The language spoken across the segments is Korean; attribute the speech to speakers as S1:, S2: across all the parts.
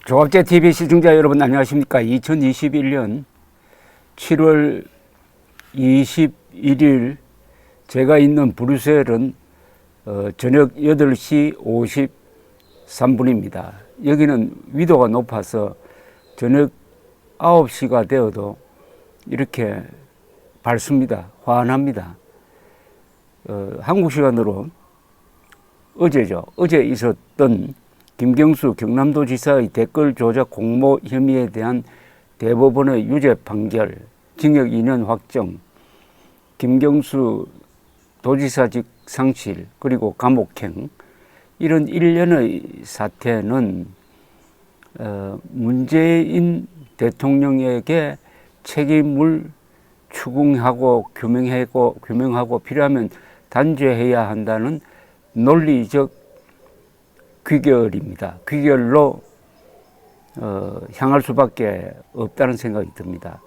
S1: 조갑제 TV 시청자 여러분 안녕하십니까? 2021년 7월 21일 제가 있는 브뤼셀은 저녁 8시 53분입니다. 여기는 위도가 높아서 저녁 9시가 되어도 이렇게 밝습니다. 환합니다. 한국 시간으로 어제죠. 어제 있었던 김경수 경남도지사의 댓글 조작 공모 혐의에 대한 대법원의 유죄 판결, 징역 2년 확정, 김경수 도지사직 상실, 그리고 감옥행, 이런 일련의 사태는 문재인 대통령에게 책임을 추궁하고 규명하고 필요하면 단죄해야 한다는 논리적 귀결입니다. 귀결로 향할 수밖에 없다는 생각이 듭니다.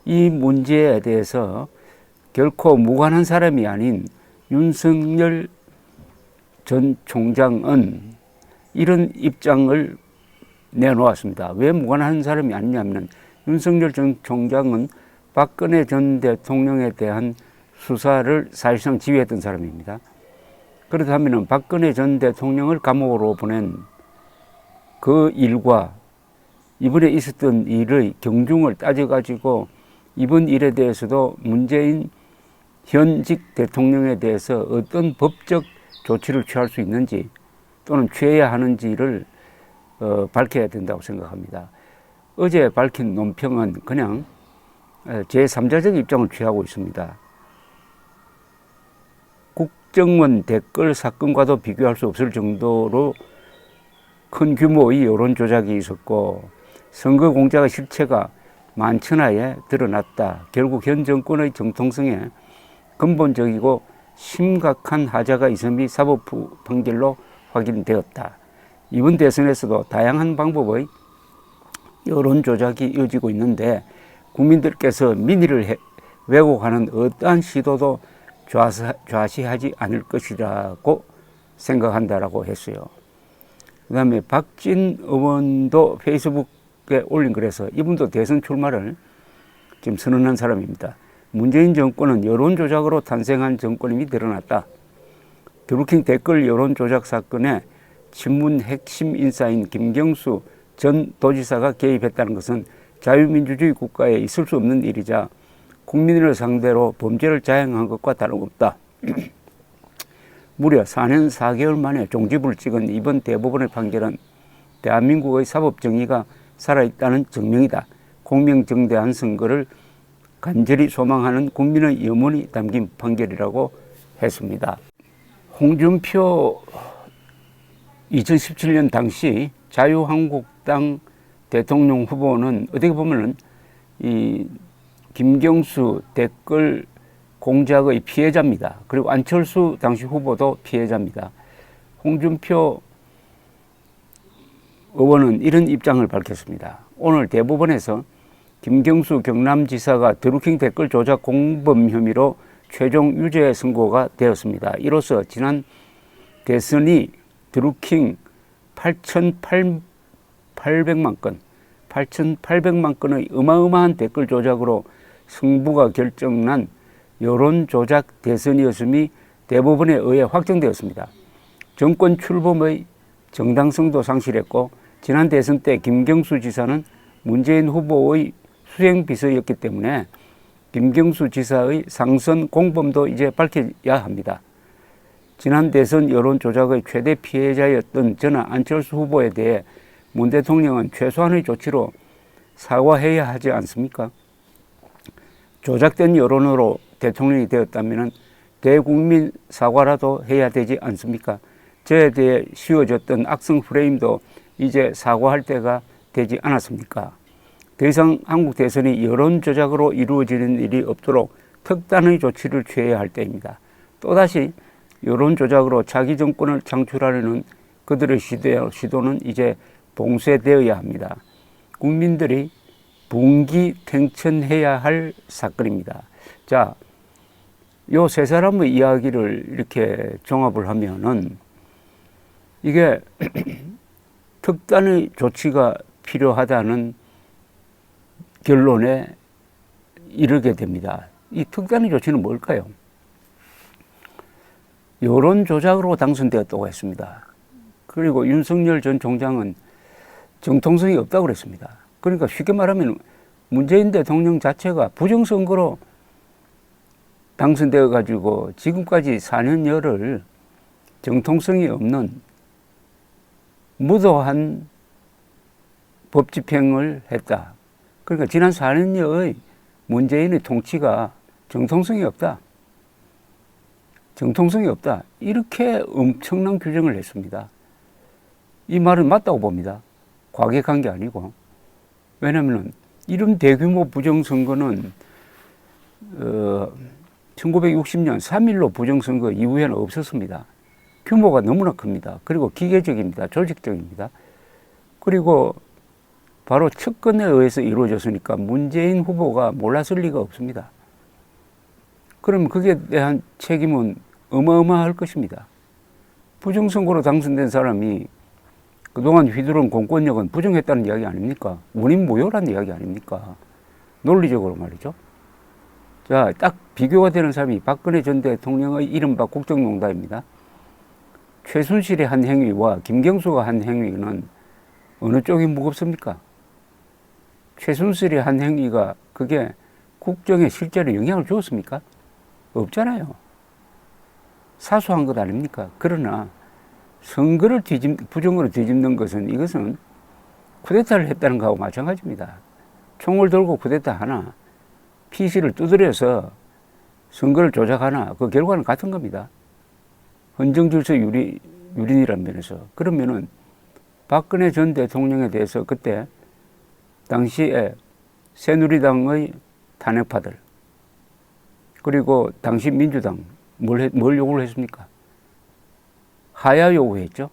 S1: 이 문제에 대해서 결코 무관한 사람이 아닌 윤석열 전 총장은 이런 입장을 내놓았습니다. 왜 무관한 사람이 아니냐면 윤석열 전 총장은 박근혜 전 대통령에 대한 수사를 사실상 지휘했던 사람입니다. 그렇다면 박근혜 전 대통령을 감옥으로 보낸 그 일과 이번에 있었던 일의 경중을 따져가지고 이번 일에 대해서도 문재인 현직 대통령에 대해서 어떤 법적 조치를 취할 수 있는지 또는 취해야 하는지를 밝혀야 된다고 생각합니다. 어제 밝힌 논평은 그냥 제3자적 입장을 취하고 있습니다. 국정원 댓글 사건과도 비교할 수 없을 정도로 큰 규모의 여론 조작이 있었고 선거 공작의 실체가 만천하에 드러났다. 결국 현 정권의 정통성에 근본적이고 심각한 하자가 있음이 사법부 판결로 확인되었다. 이번 대선에서도 다양한 방법의 여론 조작이 이어지고 있는데 국민들께서 민의를 왜곡하는 어떠한 시도도 좌시하지 않을 것이라고 생각한다라고 했어요. 그 다음에 박진 의원도 페이스북에 올린 글에서 이분도 대선 출마를 지금 선언한 사람입니다. 문재인 정권은 여론 조작으로 탄생한 정권임이 드러났다. 드루킹 댓글 여론 조작 사건에 친문 핵심 인사인 김경수 전 도지사가 개입했다는 것은 자유민주주의 국가에 있을 수 없는 일이자 국민을 상대로 범죄를 자행한 것과 다름없다. 무려 4년 4개월 만에 종지부를 찍은 이번 대법원의 판결은 대한민국의 사법정의가 살아있다는 증명이다. 공명정대한 선거를 간절히 소망하는 국민의 염원이 담긴 판결이라고 했습니다. 홍준표 2017년 당시 자유한국당 대통령 후보는 어떻게 보면은 이 김경수 댓글 공작의 피해자입니다. 그리고 안철수 당시 후보도 피해자입니다. 홍준표 의원은 이런 입장을 밝혔습니다. 오늘 대법원에서 김경수 경남지사가 드루킹 댓글 조작 공범 혐의로 최종 유죄 선고가 되었습니다. 이로써 지난 대선이 드루킹 8,800만 건의 어마어마한 댓글 조작으로 승부가 결정난 여론 조작 대선이었음이 대법원에 의해 확정되었습니다. 정권 출범의 정당성도 상실했고 지난 대선 때 김경수 지사는 문재인 후보의 수행비서였기 때문에 김경수 지사의 상선 공범도 이제 밝혀야 합니다. 지난 대선 여론 조작의 최대 피해자였던 전하 안철수 후보에 대해 문 대통령은 최소한의 조치로 사과해야 하지 않습니까? 조작된 여론으로 대통령이 되었다면 대국민 사과라도 해야 되지 않습니까? 저에 대해 씌워졌던 악성 프레임도 이제 사과할 때가 되지 않았습니까? 더 이상 한국 대선이 여론 조작으로 이루어지는 일이 없도록 특단의 조치를 취해야 할 때입니다. 또다시 여론 조작으로 자기 정권을 창출하려는 그들의 시도는 이제 봉쇄되어야 합니다. 국민들이 분기탱천해야 할 사건입니다. 자, 요 세 사람의 이야기를 이렇게 종합을 하면은 이게 특단의 조치가 필요하다는 결론에 이르게 됩니다. 이 특단의 조치는 뭘까요? 여론 조작으로 당선되었다고 했습니다. 그리고 윤석열 전 총장은 정통성이 없다고 그랬습니다. 그러니까 쉽게 말하면 문재인 대통령 자체가 부정선거로 당선되어 가지고 지금까지 4년여를 정통성이 없는 무도한 법 집행을 했다. 그러니까 지난 4년여의 문재인의 통치가 정통성이 없다. 정통성이 없다. 이렇게 엄청난 규정을 했습니다. 이 말은 맞다고 봅니다. 과격한 게 아니고. 왜냐하면 이런 대규모 부정선거는 1960년 3.15 부정선거 이후에는 없었습니다. 규모가 너무나 큽니다. 그리고 기계적입니다. 조직적입니다. 그리고 바로 측근에 의해서 이루어졌으니까 문재인 후보가 몰랐을 리가 없습니다. 그럼 그에 대한 책임은 어마어마할 것입니다. 부정선거로 당선된 사람이 그동안 휘두른 공권력은 부정했다는 이야기 아닙니까? 원인 무효라는 이야기 아닙니까? 논리적으로 말이죠. 자, 딱 비교가 되는 사람이 박근혜 전 대통령의 이른바 국정농단입니다. 최순실의 한 행위와 김경수가 한 행위는 어느 쪽이 무겁습니까? 최순실의 한 행위가 그게 국정에 실제로 영향을 주었습니까? 없잖아요. 사소한 것 아닙니까? 그러나 선거를 부정으로 뒤집는 것은 이것은 쿠데타를 했다는 것하고 마찬가지입니다. 총을 들고 쿠데타 하나, PC를 두드려서 선거를 조작하나 그 결과는 같은 겁니다. 헌정질서 유린이라는 면에서. 그러면은 박근혜 전 대통령에 대해서 그때 당시에 새누리당의 탄핵파들 그리고 당시 민주당 뭘 요구를 했습니까? 하야 요구했죠.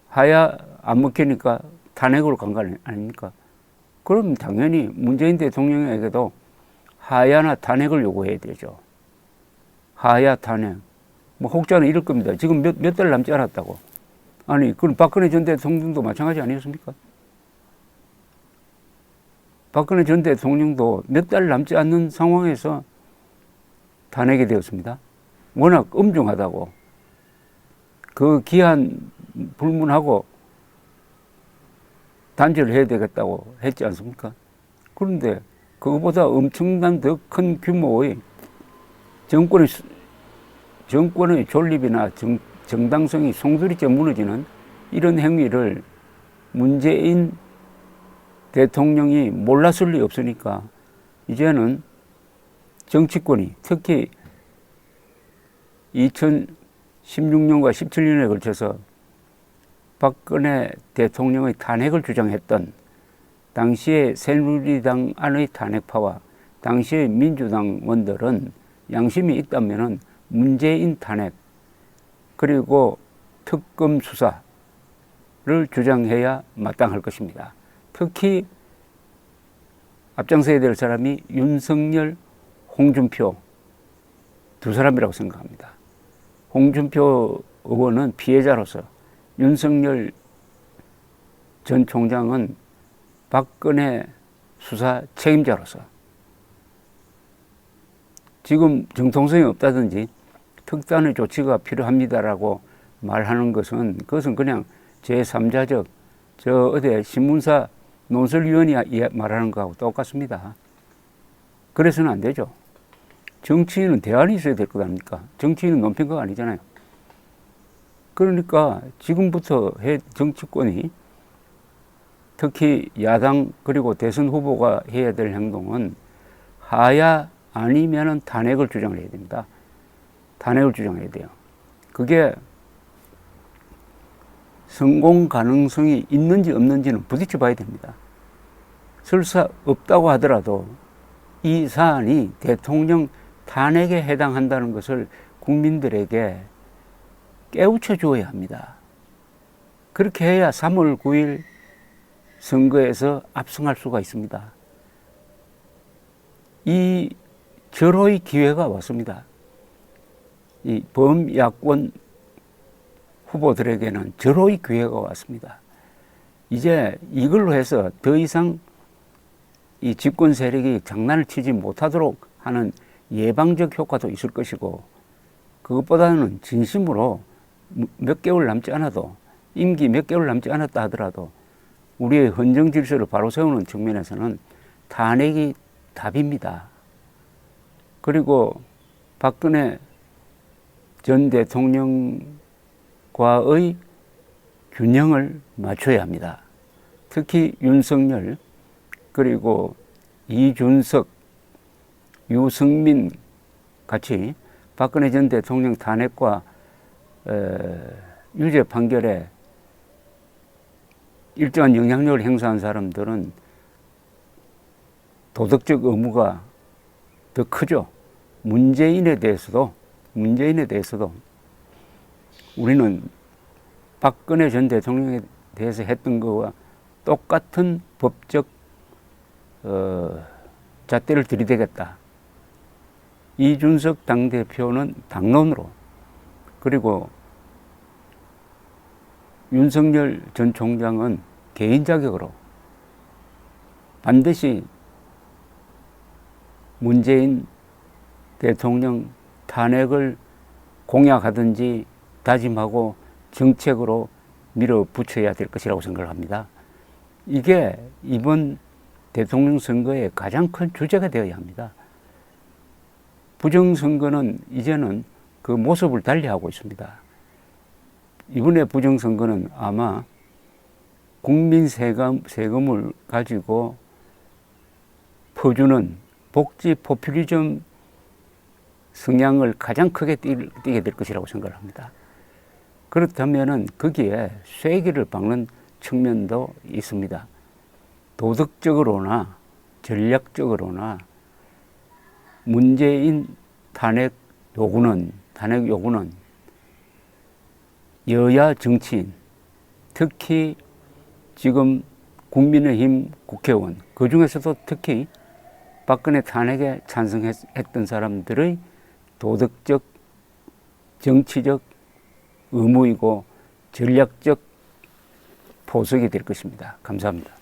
S1: 하야 안 먹히니까 탄핵으로 간 거 아닙니까? 그럼 당연히 문재인 대통령에게도 하야나 탄핵을 요구해야 되죠. 하야 탄핵. 뭐 혹자는 이럴 겁니다. 지금 몇 달 남지 않았다고. 아니, 그럼 박근혜 전 대통령도 마찬가지 아니었습니까? 박근혜 전 대통령도 몇 달 남지 않는 상황에서 탄핵이 되었습니다. 워낙 엄중하다고. 그 기한 불문하고 단절을 해야 되겠다고 했지 않습니까? 그런데 그거보다 엄청난 더 큰 규모의 정권의 존립이나 정당성이 송두리째 무너지는 이런 행위를 문재인 대통령이 몰랐을 리 없으니까 이제는 정치권이 특히 2016년과 17년에 걸쳐서 박근혜 대통령의 탄핵을 주장했던 당시의 새누리당 안의 탄핵파와 당시의 민주당원들은 양심이 있다면은 문재인 탄핵 그리고 특검 수사를 주장해야 마땅할 것입니다. 특히 앞장서야 될 사람이 윤석열, 홍준표 두 사람이라고 생각합니다. 홍준표 의원은 피해자로서 윤석열 전 총장은 박근혜 수사 책임자로서 지금 정통성이 없다든지 특단의 조치가 필요합니다라고 말하는 것은 그것은 그냥 제3자적 저 어디 신문사 논설위원이 말하는 거하고 똑같습니다. 그래서는 안 되죠. 정치인은 대안이 있어야 될 것 아닙니까? 정치인은 논평가가 아니잖아요. 그러니까 지금부터 정치권이 특히 야당 그리고 대선 후보가 해야 될 행동은 하야 아니면은 탄핵을 주장을 해야 됩니다. 탄핵을 주장해야 돼요. 그게 성공 가능성이 있는지 없는지는 부딪혀 봐야 됩니다. 설사 없다고 하더라도 이 사안이 대통령 탄핵에 해당한다는 것을 국민들에게 깨우쳐 주어야 합니다. 그렇게 해야 3월 9일 선거에서 압승할 수가 있습니다. 이 절호의 기회가 왔습니다. 이 범야권 후보들에게는 절호의 기회가 왔습니다. 이제 이걸로 해서 더 이상 이 집권 세력이 장난을 치지 못하도록 하는 예방적 효과도 있을 것이고, 그것보다는 진심으로 몇 개월 남지 않아도, 임기 몇 개월 남지 않았다 하더라도 우리의 헌정 질서를 바로 세우는 측면에서는 탄핵이 답입니다. 그리고 박근혜 전 대통령과의 균형을 맞춰야 합니다. 특히 윤석열, 그리고 이준석, 유승민 같이 박근혜 전 대통령 탄핵과 유죄 판결에 일정한 영향력을 행사한 사람들은 도덕적 의무가 더 크죠. 문재인에 대해서도 우리는 박근혜 전 대통령에 대해서 했던 것과 똑같은 법적 잣대를 들이대겠다. 이준석 당대표는 당론으로, 그리고 윤석열 전 총장은 개인 자격으로 반드시 문재인 대통령 탄핵을 공약하든지 다짐하고 정책으로 밀어붙여야 될 것이라고 생각을 합니다. 이게 이번 대통령 선거의 가장 큰 주제가 되어야 합니다. 부정선거는 이제는 그 모습을 달리하고 있습니다. 이번에 부정선거는 아마 국민 세금을 가지고 퍼주는 복지 포퓰리즘 성향을 가장 크게 띠게 될 것이라고 생각을 합니다. 그렇다면은 거기에 쐐기를 박는 측면도 있습니다. 도덕적으로나 전략적으로나 문재인 탄핵 요구는 여야 정치인, 특히 지금 국민의힘 국회의원, 그 중에서도 특히 박근혜 탄핵에 찬성했던 사람들의 도덕적, 정치적 의무이고 전략적 포석이 될 것입니다. 감사합니다.